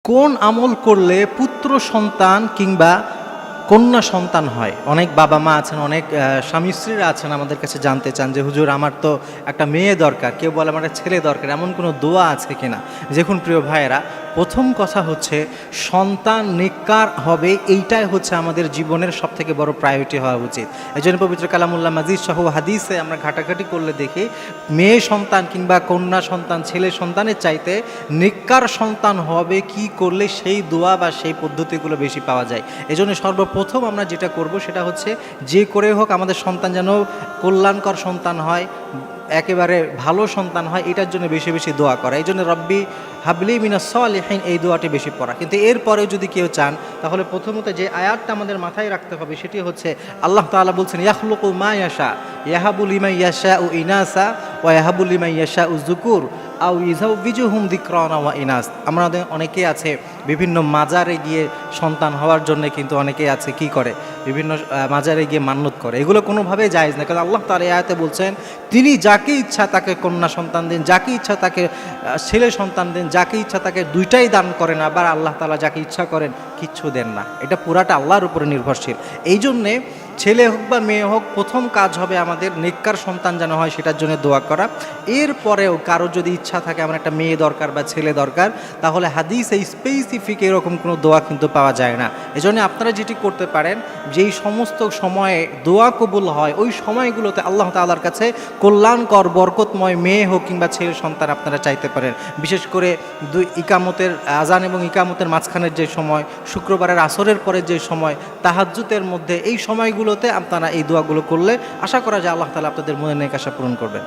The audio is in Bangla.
কোন আমল করলে পুত্র সন্তান কিংবা কন্যা সন্তান হয়? অনেক বাবা মা আছেন, অনেক স্বামী স্ত্রীরা আছেন আমাদের কাছে জানতে চান যে হুজুর আমার তো একটা মেয়ে দরকার, কেউ বলে আমার একটা ছেলে দরকার, এমন কোনো দোয়া আছে কিনা? দেখুন প্রিয় ভাইয়েরা, প্রথম কথা হচ্ছে সন্তান নেককার হবে, এইটাই হচ্ছে আমাদের জীবনের সবথেকে বড় প্রায়োরিটি হওয়া উচিত। এই জন্য পবিত্র কালামুল্লাহ মাজিদ সহ হাদিসে আমরা ঘাটাঘাটি করলে দেখি মেয়ে সন্তান কিংবা কন্যা সন্তান, ছেলে সন্তানের চাইতে নেককার সন্তান হবে কি করলে সেই দোয়া বা সেই পদ্ধতিগুলো বেশি পাওয়া যায়। এজন্য সর্বপ্রথম আমরা যেটা করব সেটা হচ্ছে যে করে হোক আমাদের সন্তান যেন কল্যাণকর সন্তান হয়, একেবারে ভালো সন্তান হয়, এটার জন্য বেশি বেশি দোয়া করা। এই জন্য রব্বি হাবলি মিনাস সালিহিন এই দোয়াটি বেশি পড়া। কিন্তু এরপরেও যদি কেউ চান তাহলে প্রথমত যে আয়াতটা আমাদের মাথায় রাখতে হবে সেটি হচ্ছে আল্লাহ তাআলা বলছেন ইয়াখলুকু মা ইয়াশা ইয়াহাবু লিমান ইয়াশাউ ইনাসা ওয়া ইয়াহাবু লিমান ইয়াশাউ যুকুর আও ইউযাউযিজুহুম যিকরানা ওয়া ইনাস। আমাদের অনেকেই আছে বিভিন্ন মাজারে গিয়ে সন্তান হওয়ার জন্য, কিন্তু অনেকেই আছে কি করে বিভিন্ন মাজারে গিয়ে মান্যত করে। এগুলো কোনোভাবেই জায়েজ না, কারণ আল্লাহ তাআলা এই আয়াতে বলছেন তিনি যাকে ইচ্ছা তাকে কন্যা সন্তান দেন, যাকে ইচ্ছা তাকে ছেলে সন্তান দেন, যাকে ইচ্ছা তাকে দুইটাই দান করেন, আবার আল্লাহ তাআলা যাকে ইচ্ছা করেন কিচ্ছু দেন না। এটা পুরাটা আল্লাহর উপরে নির্ভরশীল। এই জন্যে ছেলে হোক বা মেয়ে হোক প্রথম কাজ হবে আমাদের নেককার সন্তান যেন হয় সেটার জন্য দোয়া করা। এরপরেও কারো যদি ইচ্ছা থাকে আমার একটা মেয়ে দরকার বা ছেলে দরকার, তাহলে হাদিসে স্পেসিফিক এরকম কোনো দোয়া কিন্তু পাওয়া যায় না। এজন্য আপনারা যেটি করতে পারেন, যেই সমস্ত সময়ে দোয়া কবুল হয় ওই সময়গুলোতে আল্লাহ তাআলার কাছে কল্যাণকর বরকতময় মেয়ে হোক কিংবা ছেলে সন্তান আপনারা চাইতে পারেন। বিশেষ করে ইকামতের আজান এবং ইকামতের মাঝখানের যে সময়, শুক্রবারের আসরের পরে যে সময়, তাহাজ্জুদের মধ্যে, এই সময়গুলোতে আপনারা এই দোয়াগুলো করলে আশা করা যায় আল্লাহ তাআলা আপনাদের মনের নেক আশা পূরণ করবেন।